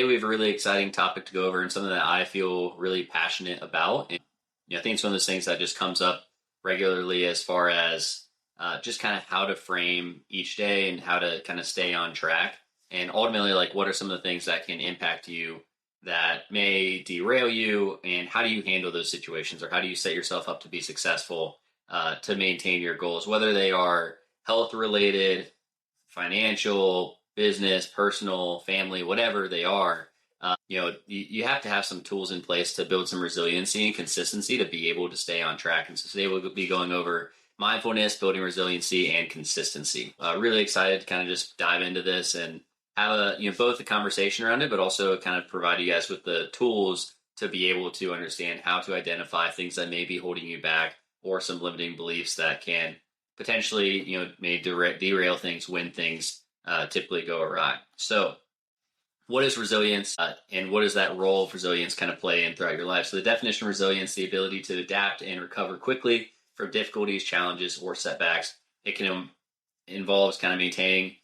today we have a really exciting topic to go over and something that I feel really passionate about. And I think it's one of those things that just comes up regularly as far as just kind of how to frame each day and how to kind of stay on track. And ultimately, like, what are some of the things that can impact you that may derail you, and how do you handle those situations, or how do you set yourself up to be successful to maintain your goals, whether they are health related, financial, business, personal, family, whatever they are. You have to have some tools in place to build some resiliency and consistency to be able to stay on track. And so today we'll be going over mindfulness, building resiliency, and consistency. Really excited to kind of just dive into this and have both a conversation around it, but also kind of provide you guys with the tools to be able to understand how to identify things that may be holding you back, or some limiting beliefs that can potentially, may derail things when things typically go awry. So what is resilience, and what does that role of resilience kind of play in throughout your life? So the definition of resilience, the ability to adapt and recover quickly from difficulties, challenges, or setbacks. It can involves kind of maintaining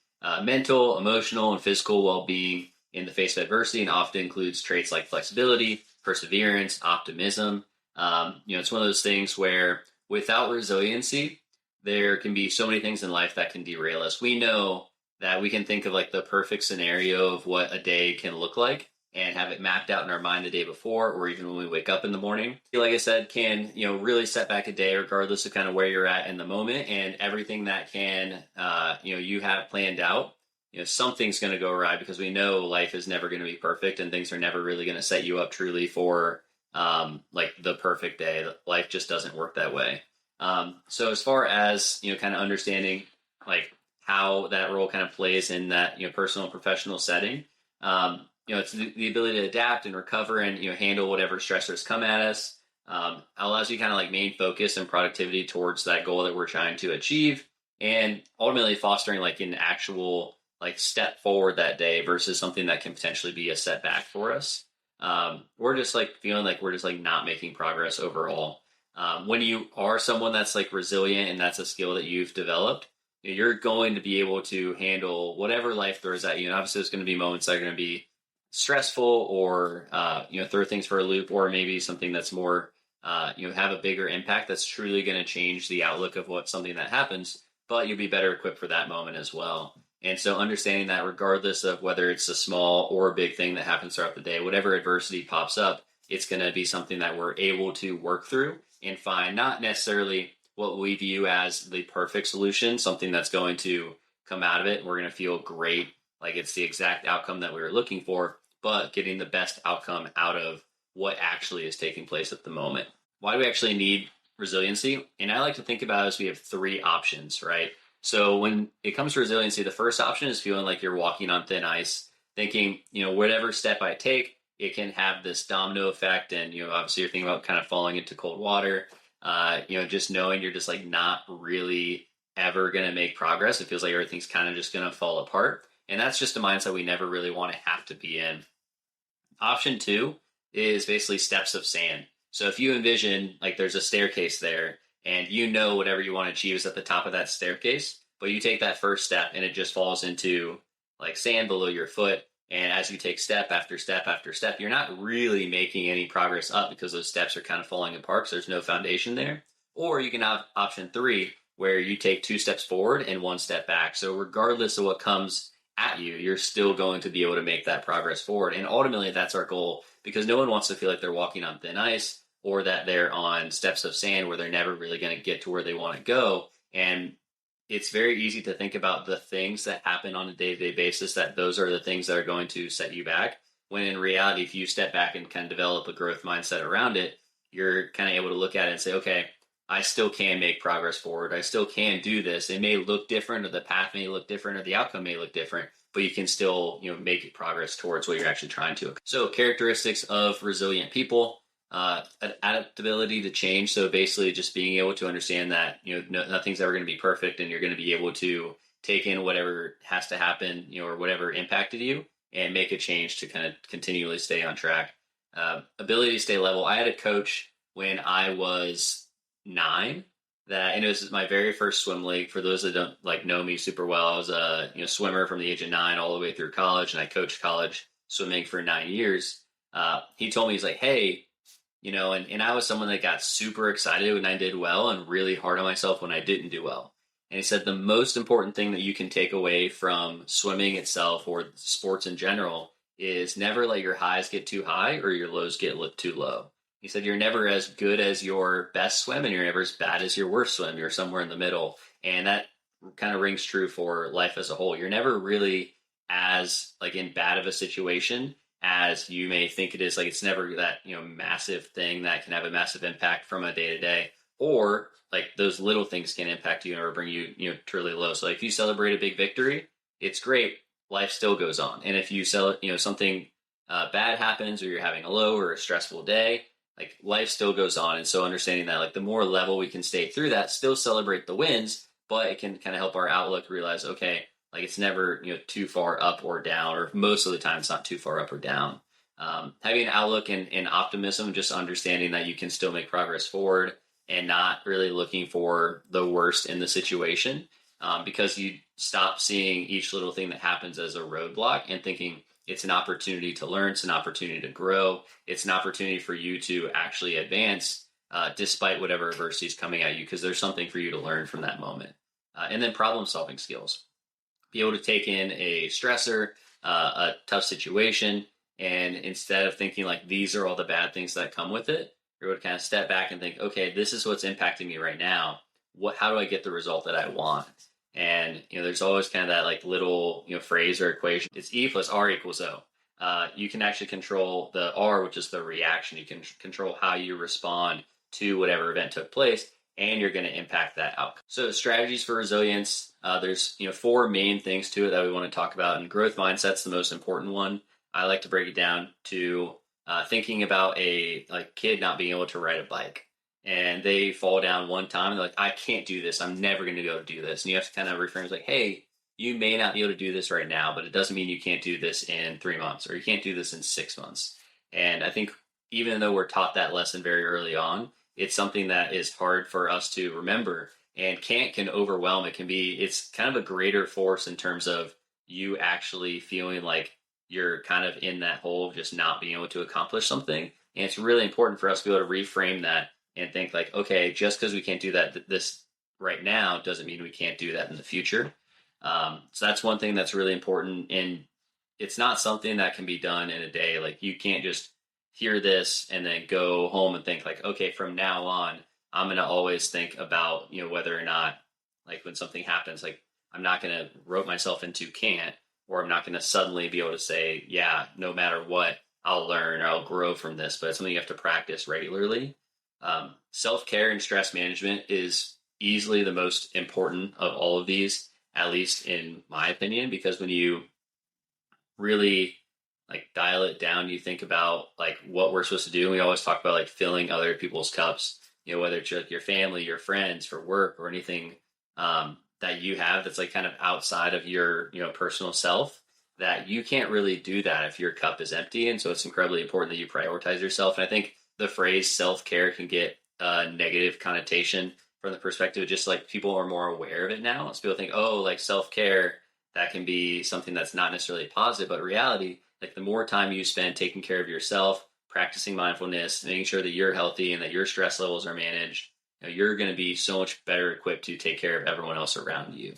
mental, emotional, and physical well-being in the face of adversity, and often includes traits like flexibility, perseverance, optimism. It's one of those things where without resiliency, there can be so many things in life that can derail us. We know that we can think of like the perfect scenario of what a day can look like and have it mapped out in our mind the day before, or even when we wake up in the morning. Like I said, can, really set back a day regardless of kind of where you're at in the moment, and everything that can, you have planned out, something's going to go awry, because we know life is never going to be perfect and things are never really going to set you up truly for like the perfect day. Life just doesn't work that way. So as far as, kind of understanding like how that role kind of plays in that, personal and professional setting, it's the ability to adapt and recover and, handle whatever stressors come at us. Allows you kind of like main focus and productivity towards that goal that we're trying to achieve, and ultimately fostering like an actual like step forward that day versus something that can potentially be a setback for us. We're just like feeling like we're just like not making progress overall. When you are someone that's like resilient and that's a skill that you've developed, you're going to be able to handle whatever life throws at you. And obviously there's going to be moments that are going to be stressful, or throw things for a loop, or maybe something that's more have a bigger impact that's truly going to change the outlook of what something that happens, but you'll be better equipped for that moment as well. And so understanding that regardless of whether it's a small or a big thing that happens throughout the day, whatever adversity pops up, it's going to be something that we're able to work through and find not necessarily what we view as the perfect solution, something that's going to come out of it. We're going to feel great, like it's the exact outcome that we were looking for, but getting the best outcome out of what actually is taking place at the moment. Why do we actually need resiliency? And I like to think about it as we have three options, right? So when it comes to resiliency, the first option is feeling like you're walking on thin ice, thinking, whatever step I take, it can have this domino effect. And, obviously you're thinking about kind of falling into cold water, just knowing you're just like not really ever going to make progress. It feels like everything's kind of just going to fall apart. And that's just a mindset we never really want to have to be in. Option two is basically steps of sand. So if you envision like there's a staircase there, and whatever you want to achieve is at the top of that staircase, but you take that first step and it just falls into like sand below your foot. And as you take step after step after step, you're not really making any progress up because those steps are kind of falling apart. So there's no foundation there. Or you can have option three, where you take two steps forward and one step back. So regardless of what comes at you, you're still going to be able to make that progress forward. And ultimately that's our goal, because no one wants to feel like they're walking on thin ice, or that they're on steps of sand where they're never really going to get to where they want to go. And it's very easy to think about the things that happen on a day-to-day basis, that those are the things that are going to set you back. When in reality, if you step back and kind of develop a growth mindset around it, you're kind of able to look at it and say, okay, I still can make progress forward. I still can do this. It may look different, or the path may look different, or the outcome may look different, but you can still, make progress towards what you're actually trying to. So characteristics of resilient people: adaptability to change. So basically just being able to understand that, nothing's ever going to be perfect, and you're going to be able to take in whatever has to happen, or whatever impacted you, and make a change to kind of continually stay on track. Ability to stay level. I had a coach when I was 9 that, and it was my very first swim league. For those that don't know me super well, I was a swimmer from the age of 9 all the way through college, and I coached college swimming for 9 years. He told me, he's like, hey, and I was someone that got super excited when I did well and really hard on myself when I didn't do well. And he said the most important thing that you can take away from swimming itself or sports in general is never let your highs get too high or your lows get too low. He said you're never as good as your best swim and you're never as bad as your worst swim. You're somewhere in the middle. And that kind of rings true for life as a whole. You're never really as like in bad of a situation as you may think it is. Like it's never that, massive thing that can have a massive impact from a day to day, or like those little things can impact you or bring you, truly low. So like if you celebrate a big victory, it's great. Life still goes on. And if you sell, something bad happens or you're having a low or a stressful day, like life still goes on. And so understanding that like the more level we can stay through that, still celebrate the wins, but it can kind of help our outlook realize, okay, like it's never, too far up or down, or most of the time it's not too far up or down. Having an outlook and optimism, just understanding that you can still make progress forward and not really looking for the worst in the situation, because you stop seeing each little thing that happens as a roadblock and thinking it's an opportunity to learn, it's an opportunity to grow, it's an opportunity for you to actually advance despite whatever adversity is coming at you, because there's something for you to learn from that moment. And then problem solving skills. Be able to take in a stressor, a tough situation, and instead of thinking like these are all the bad things that come with it, you're able to kind of step back and think, okay, this is what's impacting me right now. How do I get the result that I want? And there's always kind of that like little phrase or equation. It's E plus R equals O. You can actually control the R, which is the reaction. You can control how you respond to whatever event took place, and you're going to impact that outcome. So strategies for resilience, there's four main things to it that we want to talk about, and growth mindset's the most important one. I like to break it down to thinking about a kid not being able to ride a bike, and they fall down one time, and they're like, I can't do this. I'm never going to be able to do this. And you have to kind of reframe like, hey, you may not be able to do this right now, but it doesn't mean you can't do this in 3 months, or you can't do this in 6 months. And I think even though we're taught that lesson very early on, it's something that is hard for us to remember, and can overwhelm. It's kind of a greater force in terms of you actually feeling like you're kind of in that hole of just not being able to accomplish something. And it's really important for us to be able to reframe that and think like, okay, just because we can't do that this right now doesn't mean we can't do that in the future. So that's one thing that's really important. And it's not something that can be done in a day. Like you can't just hear this and then go home and think like, okay, from now on, I'm going to always think about, whether or not like when something happens, like I'm not going to rope myself into can't, or I'm not going to suddenly be able to say, yeah, no matter what, I'll learn or I'll grow from this. But it's something you have to practice regularly. Self-care and stress management is easily the most important of all of these, at least in my opinion, because when you really like dial it down, you think about like what we're supposed to do. And we always talk about like filling other people's cups, whether it's like your family, your friends, for work, or anything that you have that's like kind of outside of your personal self, that you can't really do that if your cup is empty. And so it's incredibly important that you prioritize yourself. And I think the phrase self-care can get a negative connotation from the perspective of just like people are more aware of it now. So people think, oh, like self-care, that can be something that's not necessarily positive, but in reality, like the more time you spend taking care of yourself, practicing mindfulness, making sure that you're healthy and that your stress levels are managed, you're going to be so much better equipped to take care of everyone else around you.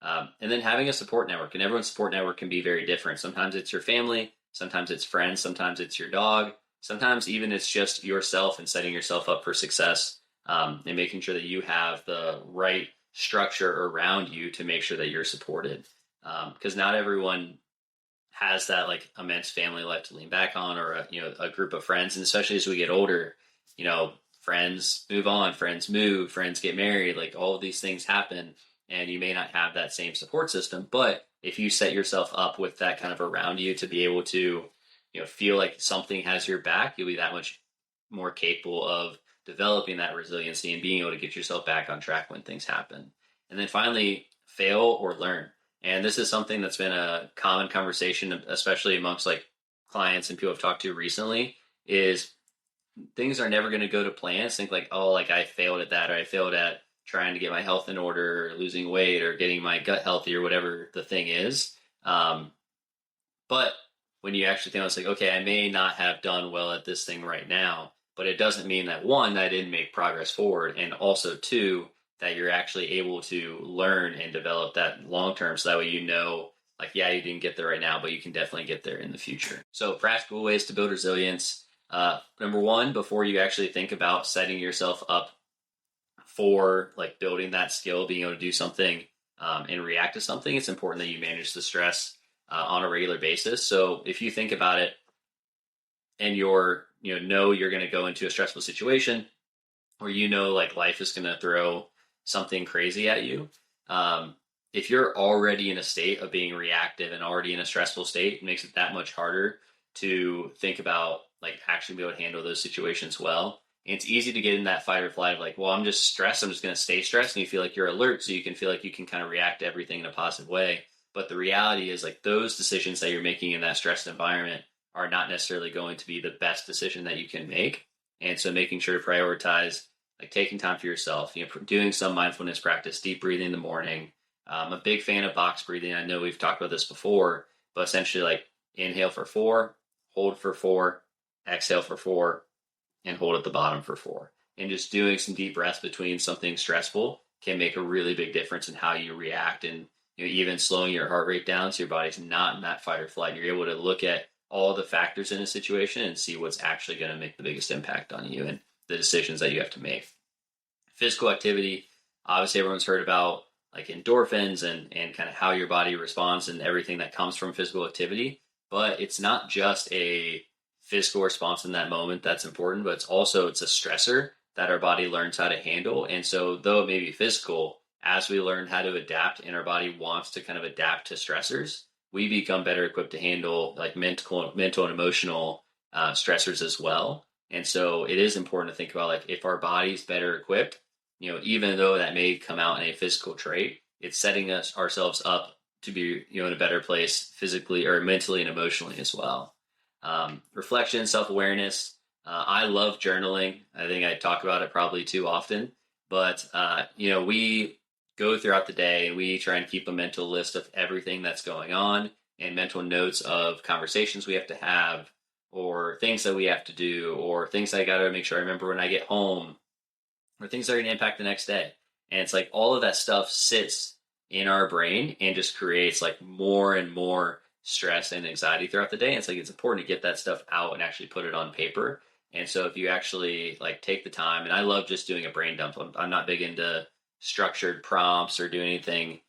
And then having a support network, and everyone's support network can be very different. Sometimes it's your family, sometimes it's friends, sometimes it's your dog, sometimes even it's just yourself and setting yourself up for success, and making sure that you have the right structure around you to make sure that you're supported. Because not everyone has that like immense family life to lean back on, or a group of friends. And especially as we get older, friends move on, friends move, friends get married, like all of these things happen, and you may not have that same support system. But if you set yourself up with that kind of around you to be able to feel like something has your back, you'll be that much more capable of developing that resiliency and being able to get yourself back on track when things happen. And then finally, fail or learn. And this is something that's been a common conversation, especially amongst like clients and people I've talked to recently, is things are never going to go to plan. Think like, oh, like I failed at that, or I failed at trying to get my health in order, or losing weight, or getting my gut healthy, or whatever the thing is. But when you actually think, it's like, okay, I may not have done well at this thing right now, but it doesn't mean that one, I didn't make progress forward, and also two, that you're actually able to learn and develop that long term. So that way, like, yeah, you didn't get there right now, but you can definitely get there in the future. So, practical ways to build resilience. Number one, before you actually think about setting yourself up for like building that skill, being able to do something and react to something, it's important that you manage the stress on a regular basis. So if you think about it and know you're going to go into a stressful situation, or like life is going to throw something crazy at you, um, if you're already in a state of being reactive and already in a stressful state, it makes it that much harder to think about like actually be able to handle those situations well. And it's easy to get in that fight or flight of like, well, I'm just stressed, I'm just going to stay stressed, and you feel like you're alert, so you can feel like you can kind of react to everything in a positive way. But the reality is, like, those decisions that you're making in that stressed environment are not necessarily going to be the best decision that you can make. And so making sure to prioritize like taking time for yourself, doing some mindfulness practice, deep breathing in the morning. I'm a big fan of box breathing. I know we've talked about this before, but essentially like inhale for 4, hold for 4, exhale for 4, and hold at the bottom for 4. And just doing some deep breaths between something stressful can make a really big difference in how you react, and even slowing your heart rate down so your body's not in that fight or flight. You're able to look at all the factors in a situation and see what's actually going to make the biggest impact on you and the decisions that you have to make. Physical activity, obviously everyone's heard about like endorphins and kind of how your body responds and everything that comes from physical activity. But it's not just a physical response in that moment that's important, but it's a stressor that our body learns how to handle. And so though it may be physical, as we learn how to adapt and our body wants to kind of adapt to stressors, we become better equipped to handle like mental and emotional stressors as well. And so it is important to think about like if our body's better equipped, even though that may come out in a physical trait, it's setting ourselves up to be, in a better place physically or mentally and emotionally as well. Reflection, self-awareness. I love journaling. I think I talk about it probably too often, but we go throughout the day and we try and keep a mental list of everything that's going on and mental notes of conversations we have to have or things that we have to do or things I got to make sure I remember when I get home or things that are going to impact the next day. And it's like all of that stuff sits in our brain and just creates like more and more stress and anxiety throughout the day. And it's like it's important to get that stuff out and actually put it on paper. And so if you actually like take the time, and I love just doing a brain dump. I'm not big into structured prompts or doing anything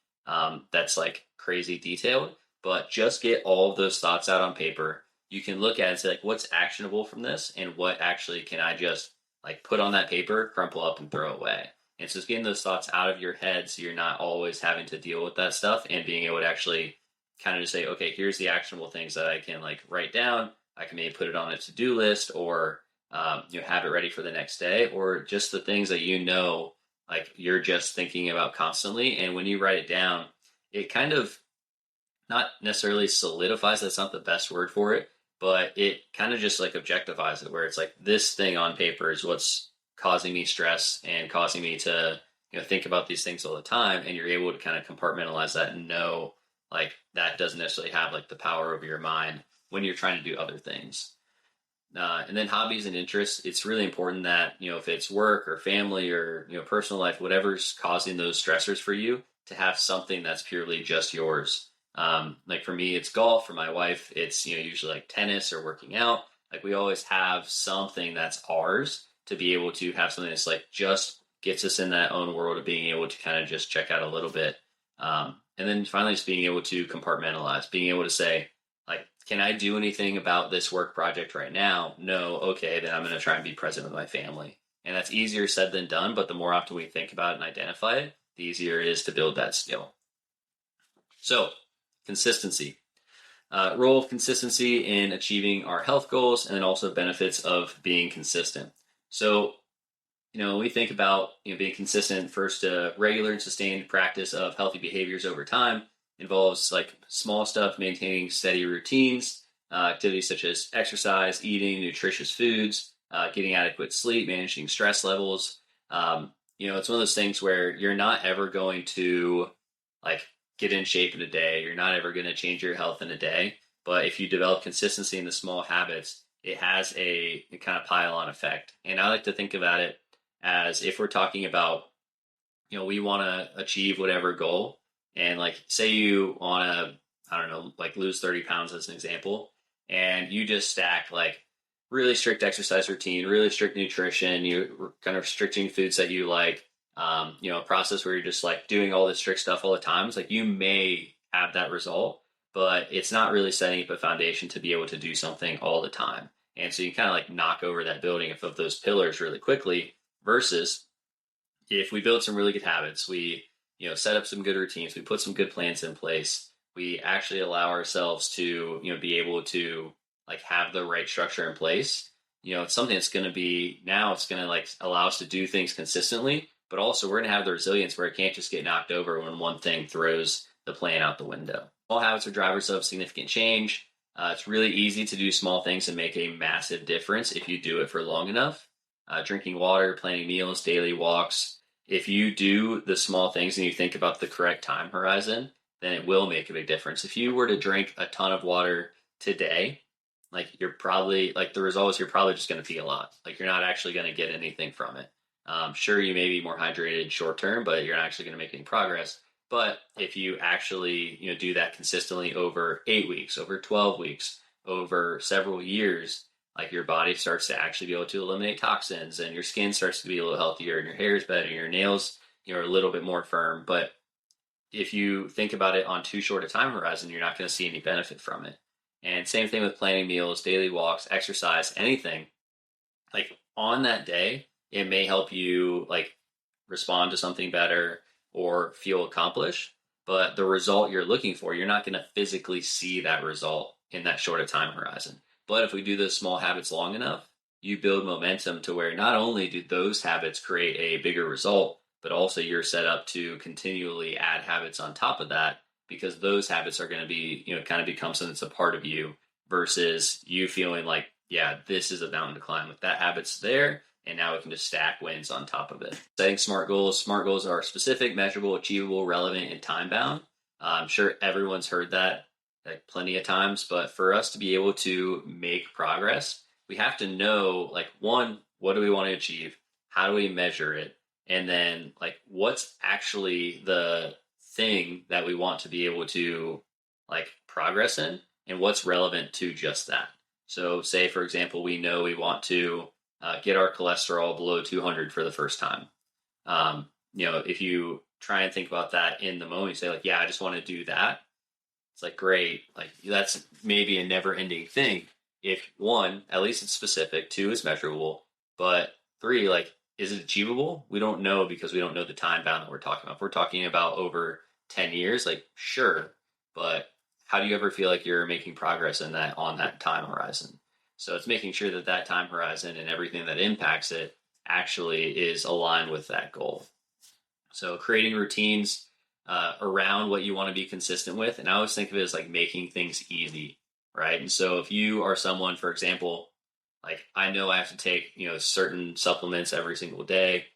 that's like crazy detailed, but just get all of those thoughts out on paper. You can look at it and say like, what's actionable from this, and what actually can I just like put on that paper, crumple up, and throw away. And so it's getting those thoughts out of your head so you're not always having to deal with that stuff, and being able to actually kind of just say, okay, here's the actionable things that I can like write down. I can maybe put it on a to-do list or have it ready for the next day, or just the things that like you're just thinking about constantly. And when you write it down, it kind of not necessarily solidifies, that's not the best word for it, but it kind of just like objectifies it, where it's like this thing on paper is what's causing me stress and causing me to think about these things all the time. And you're able to kind of compartmentalize that and know like that doesn't necessarily have like the power over your mind when you're trying to do other things. And then hobbies and interests, it's really important that if it's work or family or personal life, whatever's causing those stressors for you, to have something that's purely just yours. Like for me, it's golf. For my wife, it's usually like tennis or working out. Like we always have something that's ours, to be able to have something that's like just gets us in that own world of being able to kind of just check out a little bit. And then finally, just being able to compartmentalize, being able to say, like, can I do anything about this work project right now? No. Okay, then I'm going to try and be present with my family. And that's easier said than done, but the more often we think about it and identify it, the easier it is to build that skill. So, consistency. Role of consistency in achieving our health goals, and then also benefits of being consistent. So, when we think about being consistent, first, regular and sustained practice of healthy behaviors over time involves like small stuff, maintaining steady routines, activities such as exercise, eating nutritious foods, getting adequate sleep, managing stress levels. It's one of those things where you're not ever going to like get in shape in a day. You're not ever going to change your health in a day. But if you develop consistency in the small habits, it has a kind of pile on effect. And I like to think about it as if we're talking about, we want to achieve whatever goal. And like, say you want to, I don't know, like lose 30 pounds as an example, and you just stack like really strict exercise routine, really strict nutrition, you kind of restricting foods that you like, a process where you're just like doing all this strict stuff all the time. It's like you may have that result, but it's not really setting up a foundation to be able to do something all the time. And so you kind of like knock over that building of those pillars really quickly versus if we build some really good habits, we set up some good routines, we put some good plans in place, we actually allow ourselves to be able to like have the right structure in place. It's something that's going to be now. It's going to like allow us to do things consistently, but also we're going to have the resilience where it can't just get knocked over when one thing throws the plan out the window. All habits are drivers of significant change. It's really easy to do small things and make a massive difference if you do it for long enough. Drinking water, planning meals, daily walks. If you do the small things and you think about the correct time horizon, then it will make a big difference. If you were to drink a ton of water today, like you're probably like the result is you're probably just going to pee a lot. Like you're not actually going to get anything from it. Sure, you may be more hydrated short term, but you're not actually going to make any progress. But if you actually do that consistently over 8 weeks, over 12 weeks, over several years, like your body starts to actually be able to eliminate toxins and your skin starts to be a little healthier and your hair is better, your nails are a little bit more firm. But if you think about it on too short a time horizon, you're not going to see any benefit from it. And same thing with planning meals, daily walks, exercise, anything. Like on that day, it may help you like respond to something better or feel accomplished. But the result you're looking for, you're not going to physically see that result in that short a time horizon. But if we do those small habits long enough, you build momentum to where not only do those habits create a bigger result, but also you're set up to continually add habits on top of that because those habits are going to be, kind of become something that's a part of you versus you feeling like, yeah, this is a mountain to climb. Like that habit's there, and now we can just stack wins on top of it. Setting smart goals. Smart goals are specific, measurable, achievable, relevant, and time bound. I'm sure everyone's heard that like plenty of times, but for us to be able to make progress, we have to know like one, what do we want to achieve? How do we measure it? And then like what's actually the thing that we want to be able to like progress in and what's relevant to just that. So say for example, we know we want to get our cholesterol below 200 for the first time. If you try and think about that in the moment, you say like, yeah, I just want to do that. It's like, great. Like that's maybe a never ending thing. If one, at least it's specific, two is measurable, but three, like, is it achievable? We don't know because we don't know the time bound that we're talking about. If we're talking about over 10 years, like, sure, but how do you ever feel like you're making progress in that on that time horizon? So it's making sure that that time horizon and everything that impacts it actually is aligned with that goal. So creating routines around what you want to be consistent with. And I always think of it as like making things easy, right? And so if you are someone, for example, like I know I have to take, certain supplements every single day,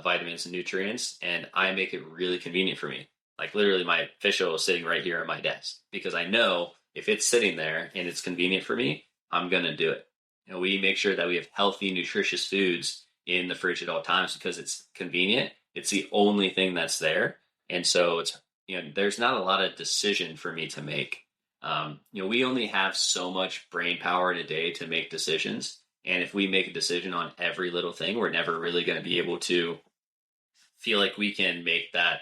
vitamins and nutrients, and I make it really convenient for me. Like literally my fish oil is sitting right here at my desk because I know if it's sitting there and it's convenient for me, I'm going to do it. We make sure that we have healthy, nutritious foods in the fridge at all times because it's convenient. It's the only thing that's there. And so it's, there's not a lot of decision for me to make. We only have so much brain power in a day to make decisions. And if we make a decision on every little thing, we're never really going to be able to feel like we can make that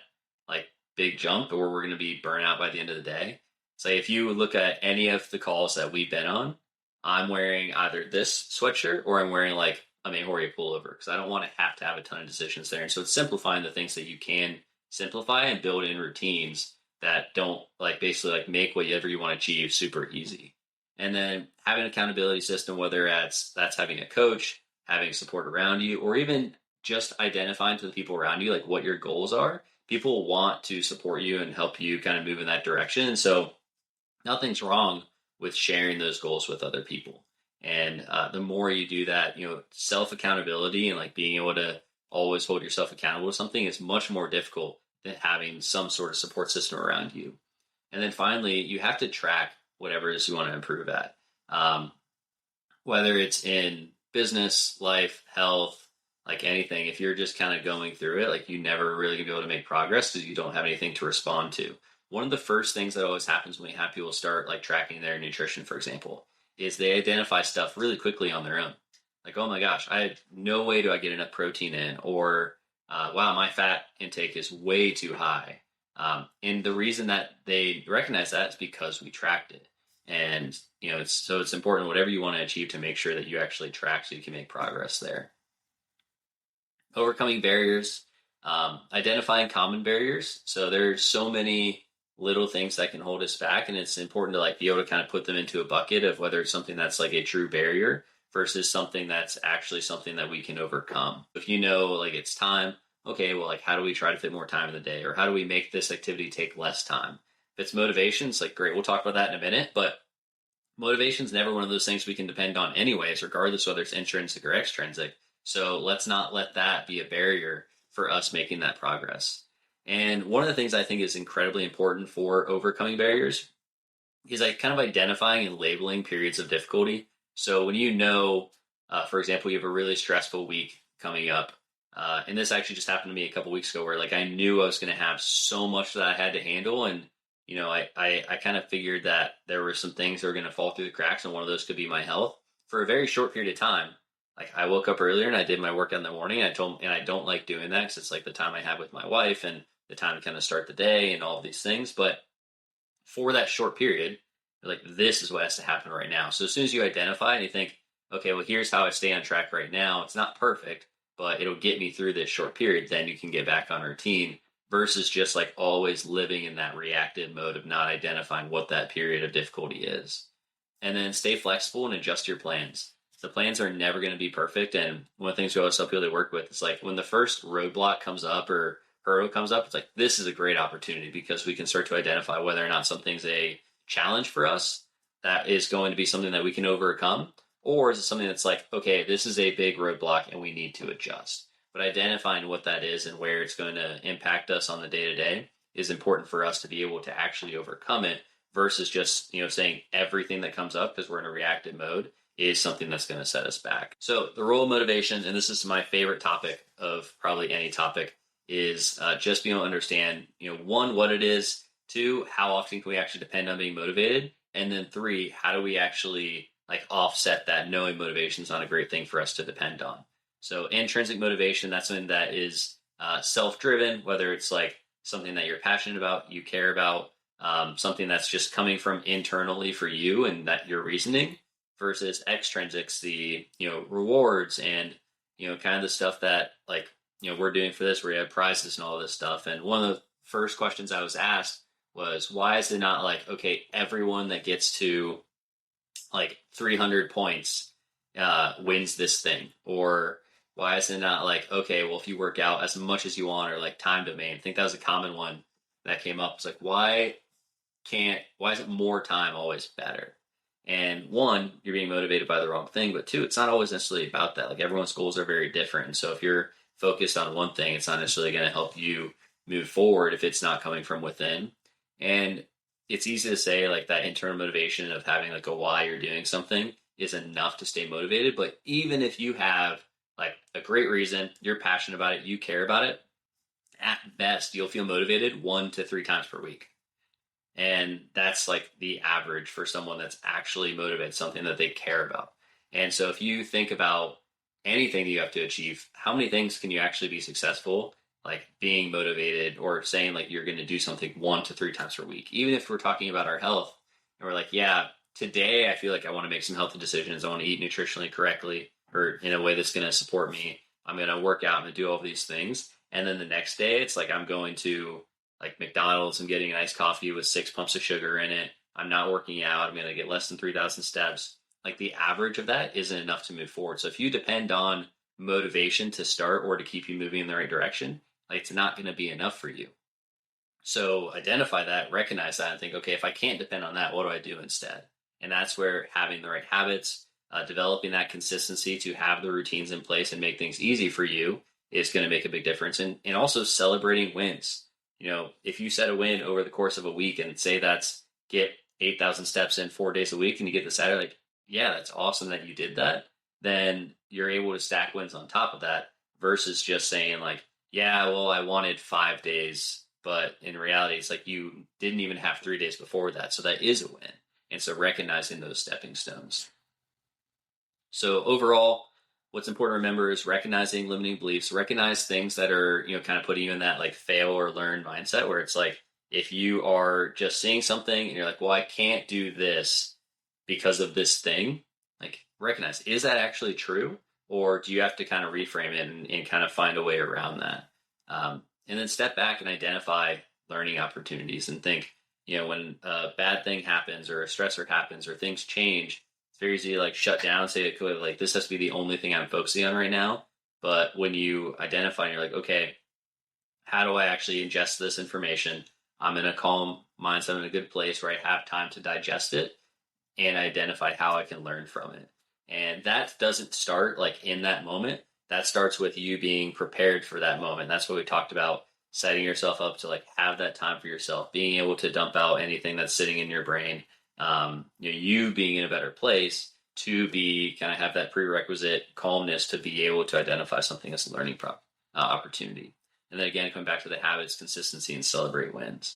like big jump or we're going to be burnt out by the end of the day. So if you look at any of the calls that we've been on, I'm wearing either this sweatshirt or I'm wearing like a Mayhori pullover because I don't want to have a ton of decisions there. And so it's simplifying the things that you can simplify and build in routines that don't like basically like make whatever you want to achieve super easy. And then having an accountability system, whether that's having a coach, having support around you, or even just identifying to the people around you like what your goals are. People want to support you and help you kind of move in that direction. And so nothing's wrong with sharing those goals with other people. And the more you do that, self accountability and like being able to always hold yourself accountable to something is much more difficult than having some sort of support system around you. And then finally, you have to track whatever it is you want to improve at. Um, Whether it's in business, life, health, like anything, if you're just kind of going through it, like you never really gonna be able to make progress because you don't have anything to respond to. One of the first things that always happens when we have people start like tracking their nutrition, for example, is they identify stuff really quickly on their own. Like, oh my gosh, I had no way do I get enough protein in, or wow, my fat intake is way too high. And the reason that they recognize that is because we tracked it. And it's important whatever you want to achieve to make sure that you actually track so you can make progress there. Overcoming barriers, identifying common barriers. So there's so many little things that can hold us back, and it's important to like be able to kind of put them into a bucket of whether it's something that's like a true barrier versus something that's actually something that we can overcome. If you know like it's time, okay, well, like how do we try to fit more time in the day, or how do we make this activity take less time? If it's motivation, it's like great, we'll talk about that in a minute, but motivation is never one of those things we can depend on anyways, regardless whether it's intrinsic or extrinsic. So let's not let that be a barrier for us making that progress. And one of the things I think is incredibly important for overcoming barriers is like kind of identifying and labeling periods of difficulty. So when for example, you have a really stressful week coming up, and this actually just happened to me a couple weeks ago, where like I knew I was going to have so much that I had to handle, and I kind of figured that there were some things that were going to fall through the cracks, and one of those could be my health for a very short period of time. Like I woke up earlier and I did my workout in the morning. And I don't like doing that because it's like the time I have with my wife and the time to kind of start the day and all of these things. But for that short period, like this is what has to happen right now. So as soon as you identify and you think, okay, well, here's how I stay on track right now. It's not perfect, but it'll get me through this short period. Then you can get back on routine versus just like always living in that reactive mode of not identifying what that period of difficulty is. And then stay flexible and adjust your plans. The plans are never going to be perfect. And one of the things we always tell people they work with is like when the first roadblock comes up or hurdle comes up, it's like this is a great opportunity because we can start to identify whether or not something's a challenge for us that is going to be something that we can overcome, or is it something that's like, okay, this is a big roadblock and we need to adjust. But identifying what that is and where it's going to impact us on the day to day is important for us to be able to actually overcome it versus just saying everything that comes up because we're in a reactive mode is something that's going to set us back. So the role of motivation, and this is my favorite topic of probably any topic, is just being able to understand, one, what it is, two, how often can we actually depend on being motivated, and then three, how do we actually like offset that knowing motivation is not a great thing for us to depend on. So intrinsic motivation, that's something that is self-driven, whether it's like something that you're passionate about, you care about, something that's just coming from internally for you and that you're reasoning, versus extrinsics, the rewards and kind of the stuff that like we're doing for this, where you have prizes and all this stuff. And one of the first questions I was asked was, why is it not like, okay, everyone that gets to like 300 points wins this thing? Or why is it not like, okay, well, if you work out as much as you want, or like time domain? I think that was a common one that came up. It's like, why is it more time always better? And one, you're being motivated by the wrong thing, but two, it's not always necessarily about that. Like everyone's goals are very different. And so if you're focused on one thing, it's not necessarily going to help you move forward if it's not coming from within. And it's easy to say like that internal motivation of having like a why you're doing something is enough to stay motivated. But even if you have like a great reason, you're passionate about it, you care about it, at best, you'll feel motivated 1 to 3 times per week. And that's like the average for someone that's actually motivated, something that they care about. And so if you think about anything that you have to achieve, how many things can you actually be successful, like being motivated or saying like you're going to do something 1 to 3 times per week? Even if we're talking about our health and we're like, yeah, today I feel like I want to make some healthy decisions. I want to eat nutritionally correctly or in a way that's going to support me. I'm going to work out, I'm going to do all these things. And then the next day it's like I'm going to like McDonald's and getting an iced coffee with 6 pumps of sugar in it. I'm not working out. I'm going to get less than 3,000 steps. Like the average of that isn't enough to move forward. So if you depend on motivation to start or to keep you moving in the right direction, like it's not going to be enough for you. So identify that, recognize that, and think, okay, if I can't depend on that, what do I do instead? And that's where having the right habits, developing that consistency to have the routines in place and make things easy for you is going to make a big difference. And also celebrating wins. If you set a win over the course of a week and say that's get 8,000 steps in 4 days a week and you get the Saturday, like, yeah, that's awesome that you did that. Then you're able to stack wins on top of that versus just saying like, yeah, well, I wanted 5 days, but in reality, it's like you didn't even have 3 days before that. So that is a win. And so recognizing those stepping stones. So overall, what's important to remember is recognizing limiting beliefs, recognize things that are, kind of putting you in that like fail or learn mindset where it's like, if you are just seeing something and you're like, well, I can't do this because of this thing, like recognize, is that actually true? Or do you have to kind of reframe it and kind of find a way around that? And then step back and identify learning opportunities and think, when a bad thing happens or a stressor happens or things change, it's very easy to like shut down and say, like, this has to be the only thing I'm focusing on right now. But when you identify and you're like, okay, how do I actually ingest this information? I'm in a calm mindset, I'm in a good place where I have time to digest it and identify how I can learn from it. And that doesn't start like in that moment. That starts with you being prepared for that moment. That's what we talked about, setting yourself up to like have that time for yourself, being able to dump out anything that's sitting in your brain. You being in a better place to be kind of have that prerequisite calmness to be able to identify something as a learning opportunity. And then again, coming back to the habits, consistency, and celebrate wins.